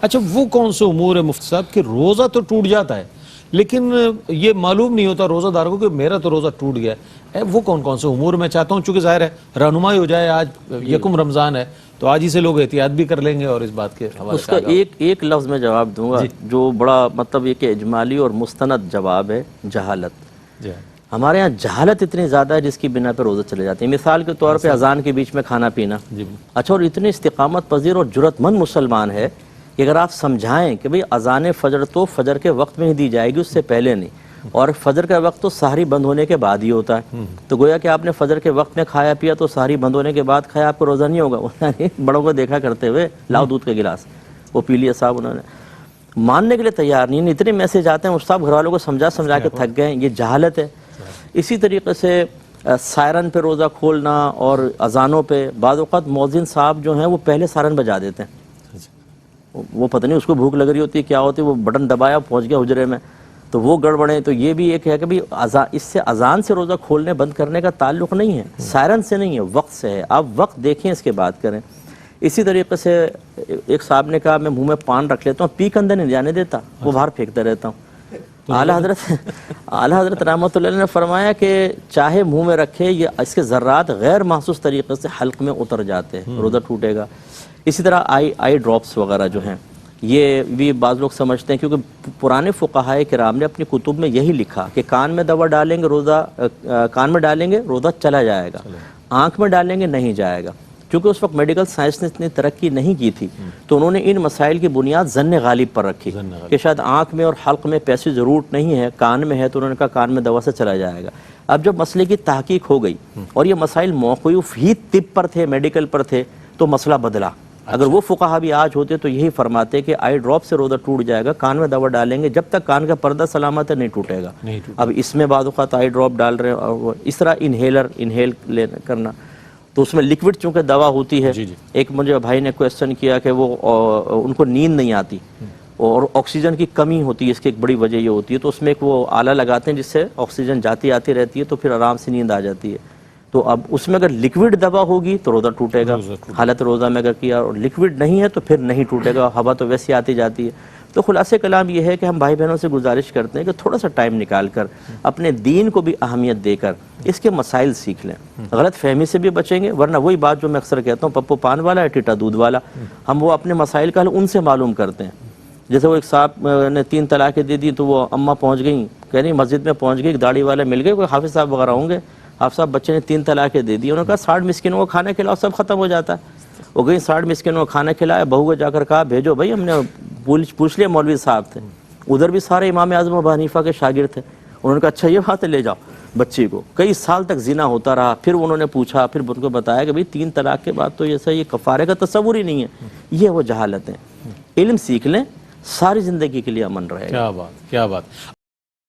اچھا وہ کون سے امور ہے مفتی صاحب کہ روزہ تو ٹوٹ جاتا ہے لیکن یہ معلوم نہیں ہوتا روزہ دار کو کہ میرا تو روزہ ٹوٹ گیا ہے؟ وہ کون سے امور میں چاہتا ہوں چونکہ ظاہر ہے رہنمائی ہو جائے، آج یکم رمضان ہے تو آج ہی سے لوگ احتیاط بھی کر لیں گے اور اس بات کے حوالے اس کا ایک لفظ میں جواب دوں گا جو بڑا مطلب یہ کہ اجمالی اور مستند جواب ہے، جہالت۔ ہمارے ہاں جہالت اتنی زیادہ ہے جس کی بنا پہ روزے چلے جاتے ہیں۔ مثال کے طور پہ اذان کے بیچ میں کھانا پینا، اچھا، اور اتنے استقامت پذیر اور جرأت مند مسلمان ہے کہ اگر آپ سمجھائیں کہ بھئی اذان فجر تو فجر کے وقت میں ہی دی جائے گی، اس سے پہلے نہیں، اور فجر کا وقت تو سحری بند ہونے کے بعد ہی ہوتا ہے، تو گویا کہ آپ نے فجر کے وقت میں کھایا پیا تو سحری بند ہونے کے بعد کھایا، آپ کو روزہ نہیں ہوگا۔ بڑوں کو دیکھا کرتے ہوئے لاؤ دودھ کا گلاس، وہ پی لیا صاحب، انہوں نے ماننے کے لیے تیار نہیں۔ اتنے میسج آتے ہیں صاحب گھر والوں کو سمجھا کے تھک گئے، یہ جہالت ہے۔ اسی طریقے سے سائرن پہ روزہ کھولنا اور اذانوں پہ، بعض اوقات مؤذن صاحب جو ہیں وہ پہلے سائرن بجا دیتے ہیں، وہ پتہ نہیں اس کو بھوک لگ رہی ہوتی ہے کیا ہوتی ہے، وہ بٹن دبایا پہنچ گیا حجرے میں، تو وہ گڑبڑیں۔ تو یہ بھی ایک ہے کہ اس سے اذان سے روزہ کھولنے بند کرنے کا تعلق نہیں ہے، سائرن سے نہیں ہے، وقت سے ہے۔ آپ وقت دیکھیں اس کے بعد کریں۔ اسی طریقے سے ایک صاحب نے کہا میں منہ میں پان رکھ لیتا ہوں، پی کے اندر نہیں جانے دیتا، وہ باہر پھینکتا رہتا ہوں۔ اعلیٰ حضرت رحمۃ اللہ علیہ نے فرمایا کہ چاہے منہ میں رکھے، یہ اس کے ذرات غیر محسوس طریقے سے حلق میں اتر جاتے ہیں، روزہ ٹوٹے گا۔ اسی طرح آئی ڈراپس وغیرہ جو ہیں، یہ بھی بعض لوگ سمجھتے ہیں، کیونکہ پرانے فقہائے کرام نے اپنی کتب میں یہی لکھا کہ کان میں دوا ڈالیں گے روزہ چلا جائے گا، آنکھ میں ڈالیں گے نہیں جائے گا۔ کیونکہ اس وقت میڈیکل سائنس نے اتنی ترقی نہیں کی تھی، تو انہوں نے ان مسائل کی بنیاد ظن غالب پر رکھی کہ شاید آنکھ میں اور حلق میں پیسے ضرورت نہیں ہے، کان میں ہے، تو انہوں نے کہا کان میں دوا سے چلا جائے گا۔ اب جب مسئلے کی تحقیق ہو گئی اور یہ مسائل موقوف ہی طب پر تھے، میڈیکل پر تھے، تو مسئلہ بدلا۔ اگر وہ فقہا بھی آج ہوتے تو یہی فرماتے کہ آئی ڈراپ سے روزہ ٹوٹ جائے گا، کان میں دوا ڈالیں گے، جب تک کان کا پردہ سلامت ہے نہیں ٹوٹے گا۔ اب اس میں بعض اوقات آئی ڈراپ ڈال رہے ہیں، اور اس طرح انہیل کرنا، تو اس میں لکوڈ چونکہ دوا ہوتی ہے۔ ایک مجھے بھائی نے کویسچن کیا کہ وہ ان کو نیند نہیں آتی اور آکسیجن کی کمی ہوتی ہے، اس کی ایک بڑی وجہ یہ ہوتی ہے، تو اس میں ایک وہ آلہ لگاتے ہیں جس سے آکسیجن جاتی آتی رہتی ہے، تو پھر آرام سے نیند آ جاتی ہے۔ تو اب اس میں اگر لکوڈ دوا ہوگی تو روزہ ٹوٹے گا، حالت روزہ میں اگر کیا، اور لکوڈ نہیں ہے تو پھر نہیں ٹوٹے گا، ہوا تو ویسے آتی جاتی ہے۔ تو خلاصہ کلام یہ ہے کہ ہم بھائی بہنوں سے گزارش کرتے ہیں کہ تھوڑا سا ٹائم نکال کر اپنے دین کو بھی اہمیت دے کر اس کے مسائل سیکھ لیں، غلط فہمی سے بھی بچیں گے، ورنہ وہی بات جو میں اکثر کہتا ہوں، پپو پان والا ہے ٹیٹا دودھ والا، ہم وہ اپنے مسائل کا حل ان سے معلوم کرتے ہیں۔ جیسے وہ ایک صاحب نے 3 طلاقیں دے دی، تو وہ اماں پہنچ گئیں، کہہ رہی مسجد میں پہنچ گئی، ایک داڑھی والے مل گئے، کوئی حافظ صاحب وغیرہ ہوں گے، حافظ صاحب بچے نے 3 طلاقیں دے دی، انہوں نے کہا 60 مسکینوں کو کھانا کھلاؤ، سب ختم ہو جاتا ہے۔ وہ گئی 60 مسکینوں کو کھانا کھلایا، بہو کو جا کر کہا بھیجو بھائی، ہم نے پوچھ لیا، مولوی صاحب تھے ادھر بھی، سارے امام اعظم ابو حنیفہ کے شاگرد تھے، انہوں نے کہا اچھا یہ بات ہے، لے جاؤ بچی کو۔ کئی سال تک زنا ہوتا رہا، پھر انہوں نے پوچھا، پھر ان کو بتایا کہ بھئی 3 طلاق کے بعد تو یہ کفارے کا تصور ہی نہیں ہے۔ یہ وہ جہالت ہے، علم سیکھ لیں، ساری زندگی کے لیے امن رہے گا۔ کیا بات، کیا بات۔